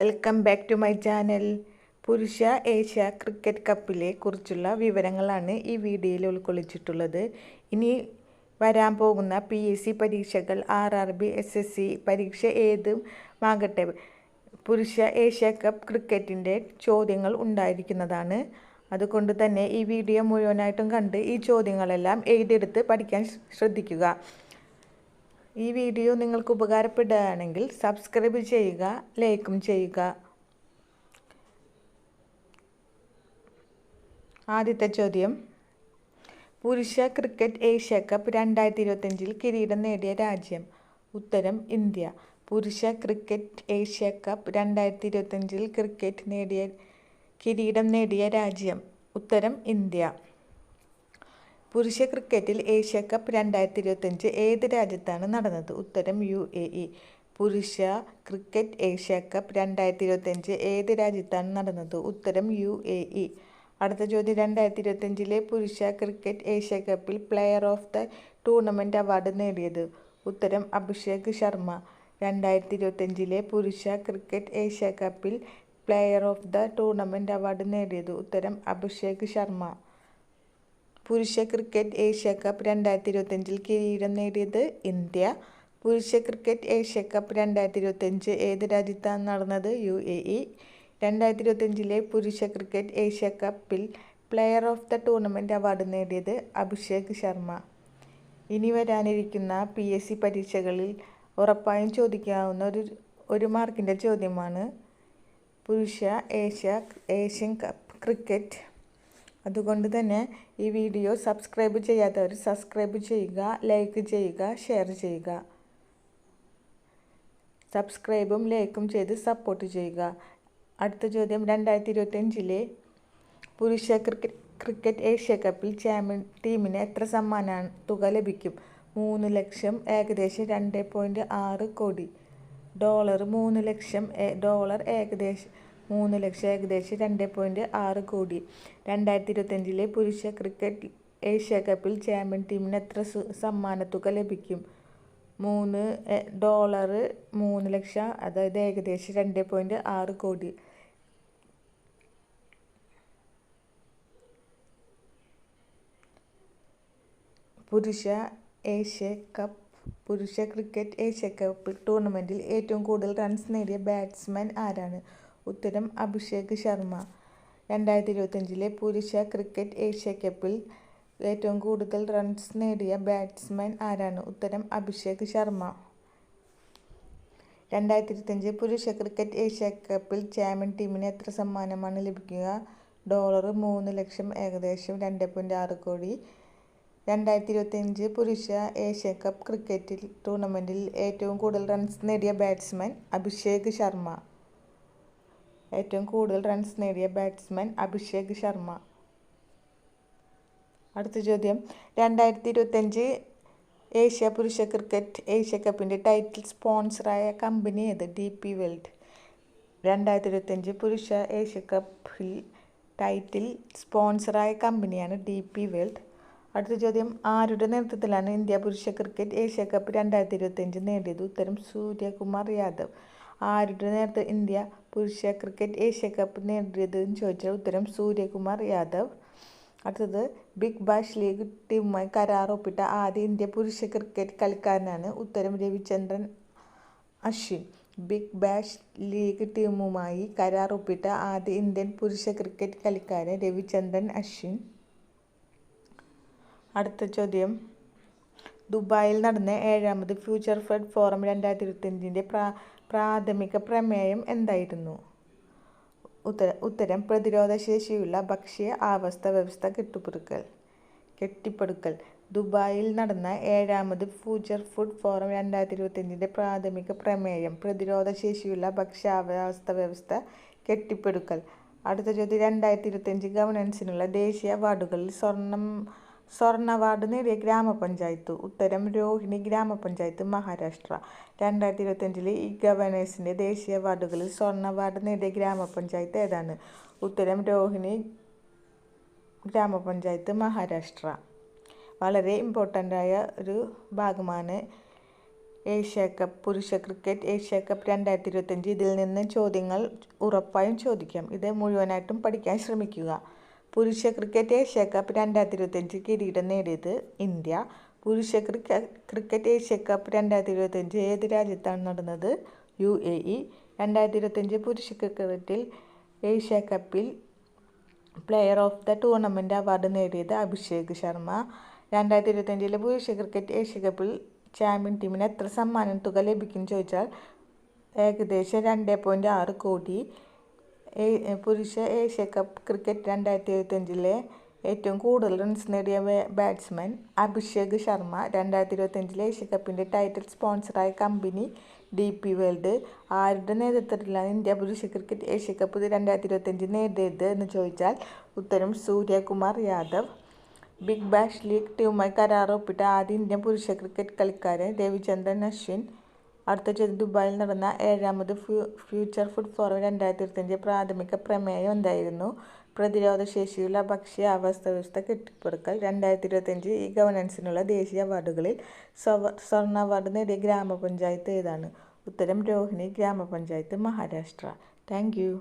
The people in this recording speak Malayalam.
Welcome back to my channel. പുരുഷ ഏഷ്യ ക്രിക്കറ്റ് കപ്പിലെ കുറിച്ചുള്ള വിവരങ്ങളാണ് ഈ വീഡിയോയിൽ ഉൾക്കൊള്ളിച്ചിട്ടുള്ളത്. ഇനി വരാൻ പോകുന്ന PSC പരീക്ഷകൾ, RRB, SSC പരീക്ഷ ഏതുമാകട്ടെ, പുരുഷ ഏഷ്യ കപ്പ് ക്രിക്കറ്റിൻ്റെ ചോദ്യങ്ങൾ ഉണ്ടായിരിക്കുന്നതാണ്. അതുകൊണ്ട് തന്നെ ഈ വീഡിയോ മുഴുവനായിട്ടും കണ്ട് ഈ ചോദ്യങ്ങളെല്ലാം എഴുതിയെടുത്ത് പഠിക്കാൻ ശ്രദ്ധിക്കുക. ഈ വീഡിയോ നിങ്ങൾക്ക് ഉപകാരപ്പെടുകയാണെങ്കിൽ സബ്സ്ക്രൈബ് ചെയ്യുക, ലൈക്കും ചെയ്യുക. ആദ്യത്തെ ചോദ്യം: പുരുഷ ക്രിക്കറ്റ് ഏഷ്യ കപ്പ് 2025 കിരീടം നേടിയ രാജ്യം? ഉത്തരം: ഇന്ത്യ. പുരുഷ ക്രിക്കറ്റ് ഏഷ്യ കപ്പ് 2025 കിരീടം നേടിയ രാജ്യം? ഉത്തരം: ഇന്ത്യ. പുരുഷ ക്രിക്കറ്റിൽ ഏഷ്യ കപ്പ് 2025 ഏത് രാജ്യത്താണ് നടന്നത്? ഉത്തരം: UAE. പുരുഷ ക്രിക്കറ്റ് ഏഷ്യ കപ്പ് 2025 ഏത് രാജ്യത്താണ് നടന്നത്? ഉത്തരം: UAE. അടുത്ത ചോദ്യം: 2025 പുരുഷ ക്രിക്കറ്റ് ഏഷ്യ കപ്പിൽ player of the tournament award നേടിയത്? ഉത്തരം: അഭിഷേക് ശർമ്മ. 2025 പുരുഷ ക്രിക്കറ്റ് ഏഷ്യ കപ്പിൽ player of the tournament award നേടിയത്? ഉത്തരം: അഭിഷേക് ശർമ്മ. പുരുഷ ക്രിക്കറ്റ് ഏഷ്യ കപ്പ് 2025 കിരീടം നേടിയത്? ഇന്ത്യ. പുരുഷ ക്രിക്കറ്റ് ഏഷ്യ കപ്പ് 2025 ഏത് രാജ്യത്താണ് നടന്നത്? UAE. 2025 പുരുഷ ക്രിക്കറ്റ് ഏഷ്യ കപ്പിൽ player of the tournament award നേടിയത്? അഭിഷേക് ശർമ്മ. ഇനി വരാനിരിക്കുന്ന PSC പരീക്ഷകളിൽ ഉറപ്പായും ചോദിക്കാവുന്ന ഒരു മാർക്കിൻ്റെ ചോദ്യമാണ് പുരുഷ ഏഷ്യൻ കപ്പ് ക്രിക്കറ്റ്. അതുകൊണ്ട് തന്നെ ഈ വീഡിയോ സബ്സ്ക്രൈബ് ചെയ്യാത്തവർ സബ്സ്ക്രൈബ് ചെയ്യുക, ലൈക്ക് ചെയ്യുക, ഷെയർ ചെയ്യുക. സബ്സ്ക്രൈബും ലൈക്കും ചെയ്ത് സപ്പോർട്ട് ചെയ്യുക. അടുത്ത ചോദ്യം: 2025 പുരുഷ ക്രിക്കറ്റ് ഏഷ്യ കപ്പിൽ ചാമ്പ്യൻ ടീമിന് എത്ര സമ്മാന തുക ലഭിക്കും? 3 ലക്ഷം, ഏകദേശം 2.6 കോടി. $3 ലക്ഷം, ഏകദേശം 2.6 കോടി. 2025 പുരുഷ ക്രിക്കറ്റ് ഏഷ്യ കപ്പിൽ ചാമ്പ്യൻ ടീമിന് എത്ര സമ്മാന തുക ലഭിക്കും? $3 ലക്ഷം, അതായത് ഏകദേശം 2.6 കോടി. പുരുഷ ക്രിക്കറ്റ് ഏഷ്യ കപ്പ് ടൂർണമെന്റിൽ ഏറ്റവും കൂടുതൽ റൺസ് നേടിയ ബാറ്റ്സ്മാൻ ആരാണ്? ഉത്തരം: അഭിഷേക് ശർമ്മ. 2025 പുരുഷ ക്രിക്കറ്റ് ഏഷ്യ കപ്പിൽ ഏറ്റവും കൂടുതൽ റൺസ് നേടിയ ബാറ്റ്സ്മാൻ ആരാണ്? ഉത്തരം: അഭിഷേക് ശർമ്മ. 2025 പുരുഷ ക്രിക്കറ്റ് ഏഷ്യ കപ്പിൽ ചാമ്പ്യൻ ടീമിന് എത്ര സമ്മാനമാണ് ലഭിക്കുക? $3 ലക്ഷം, ഏകദേശം 2.6 കോടി. 2025 പുരുഷ ഏഷ്യ കപ്പ് ക്രിക്കറ്റ് ടൂർണമെന്റിൽ ഏറ്റവും കൂടുതൽ റൺസ് നേടിയ ബാറ്റ്സ്മാൻ? അഭിഷേക് ശർമ്മ. ഏറ്റവും കൂടുതൽ റൺസ് നേടിയ ബാറ്റ്സ്മാൻ അഭിഷേക് ശർമ്മ. അടുത്ത ചോദ്യം: 2025 പുരുഷ ക്രിക്കറ്റ് ഏഷ്യ കപ്പിൻ്റെ ടൈറ്റിൽ സ്പോൺസറായ കമ്പനി ഏത്? DP world. 2025 പുരുഷ ഏഷ്യ കപ്പിൽ ടൈറ്റിൽ സ്പോൺസറായ കമ്പനിയാണ് DP വേൾഡ്. അടുത്ത ചോദ്യം: ആരുടെ നേതൃത്വത്തിലാണ് ഇന്ത്യ പുരുഷ ക്രിക്കറ്റ് ഏഷ്യ കപ്പ് 2025 നേടിയത്? ഉത്തരം: സൂര്യകുമാർ യാദവ്. ആരുടെ നേതൃത്വത്തിൽ ഇന്ത്യ പുരുഷ ക്രിക്കറ്റ് ഏഷ്യ കപ്പ് നേടിയത് എന്ന് ചോദിച്ചാൽ ഉത്തരം: സൂര്യകുമാർ യാദവ്. അടുത്തത്: ബിഗ് ബാഷ് ലീഗ് ടീമുമായി കരാർ ഒപ്പിട്ട ആദ്യ ഇന്ത്യ പുരുഷ ക്രിക്കറ്റ് കളിക്കാരനാണ്? ഉത്തരം: Ravichandran Ashwin. Big Bash League ടീമുമായി കരാർ ഒപ്പിട്ട ആദ്യ ഇന്ത്യൻ പുരുഷ ക്രിക്കറ്റ് കളിക്കാരൻ രവിചന്ദ്രൻ അശ്വിൻ. അടുത്ത ചോദ്യം: ദുബായിൽ നടന്ന 7ാമത് ഫ്യൂച്ചർ ഫെഡ് ഫോറം 2025 പ്രാഥമിക പ്രമേയം എന്തായിരുന്നു? ഉത്തരം: പ്രതിരോധശേഷിയുള്ള ഭക്ഷ്യ ആവാസ വ്യവസ്ഥ കെട്ടിപ്പടുക്കൽ. ദുബായിൽ നടന്ന 7ാമത് ഫ്യൂച്ചർ ഫുഡ് ഫോറം 2025 പ്രാഥമിക പ്രമേയം പ്രതിരോധശേഷിയുള്ള ഭക്ഷ്യ ആവാസ വ്യവസ്ഥ കെട്ടിപ്പടുക്കൽ. അടുത്ത ചോദ്യം: 2025 ഗവേണൻസിനുള്ള ദേശീയ അവാർഡുകളിൽ സ്വർണ്ണ അവാർഡ് നേടിയ ഗ്രാമപഞ്ചായത്ത്? ഉത്തരം: രോഹിണി ഗ്രാമപഞ്ചായത്ത്, മഹാരാഷ്ട്ര. 2025 ഈ ഗവേണൻസിൻ്റെ ദേശീയ അവാർഡുകളിൽ സ്വർണ്ണ അവാർഡ് നേടിയ ഗ്രാമപഞ്ചായത്ത് ഏതാണ്? ഉത്തരം: രോഹിണി ഗ്രാമപഞ്ചായത്ത്, മഹാരാഷ്ട്ര. വളരെ ഇമ്പോർട്ടൻ്റായ ഒരു ഭാഗമാണ് ഏഷ്യാകപ്പ് പുരുഷ ക്രിക്കറ്റ് ഏഷ്യാകപ്പ് 2025. ഇതിൽ നിന്ന് ചോദ്യങ്ങൾ ഉറപ്പായും ചോദിക്കാം. ഇത് മുഴുവനായിട്ടും പഠിക്കാൻ ശ്രമിക്കുക. പുരുഷ ക്രിക്കറ്റ് ഏഷ്യാകപ്പ് 2025 കിരീടം നേടിയത് ഇന്ത്യ. പുരുഷ ക്രിക്കറ്റ് ഏഷ്യാകപ്പ് 2025 ഏത് രാജ്യത്താണ് നടന്നത്? UAE. 2025 പുരുഷ ക്രിക്കറ്റിൽ ഏഷ്യാകപ്പിൽ player of the tournament award നേടിയത് അഭിഷേക് ശർമ്മ. 2025 പുരുഷ ക്രിക്കറ്റ് ഏഷ്യാകപ്പിൽ ചാമ്പ്യൻ ടീമിന് എത്ര സമ്മാന തുക ലഭിക്കും ചോദിച്ചാൽ ഏകദേശം 2.6 കോടി. പുരുഷ ഏഷ്യാകപ്പ് ക്രിക്കറ്റ് 2025 ഏറ്റവും കൂടുതൽ റൺസ് നേടിയ ബാറ്റ്സ്മാൻ അഭിഷേക് ശർമ്മ. 2025 ഏഷ്യാകപ്പിൻ്റെ ടൈറ്റിൽ സ്പോൺസറായ കമ്പനി DP വേൾഡ്. ആരുടെ നേതൃത്വത്തിലാണ് ഇന്ത്യ പുരുഷ ക്രിക്കറ്റ് ഏഷ്യാകപ്പ് 2025 നേടിയത് എന്ന് ചോദിച്ചാൽ ഉത്തരം Suryakumar Yadav. Big Bash League ടീമുമായി കരാർ ഒപ്പിട്ട ആദ്യ ഇന്ത്യൻ പുരുഷ ക്രിക്കറ്റ് കളിക്കാരൻ രവിചന്ദ്രൻ അശ്വിൻ. അടുത്ത ചോദ്യം, ദുബായിൽ നടന്ന 7ാമത് ഫ്യൂച്ചർ ഫുഡ് ഫോറം 2025 പ്രാഥമിക പ്രമേയം എന്തായിരുന്നു? പ്രതിരോധശേഷിയുള്ള ഭക്ഷ്യ ആവാസ വ്യവസ്ഥ കെട്ടിപ്പടുക്കൽ. 2025 ഈ ഗവേണൻസിനുള്ള ദേശീയ അവാർഡുകളിൽ സ്വർണ്ണ അവാർഡ് നേടിയ ഗ്രാമപഞ്ചായത്ത് ഏതാണ്? ഉത്തരം രോഹിണി ഗ്രാമപഞ്ചായത്ത്, മഹാരാഷ്ട്ര. Thank you.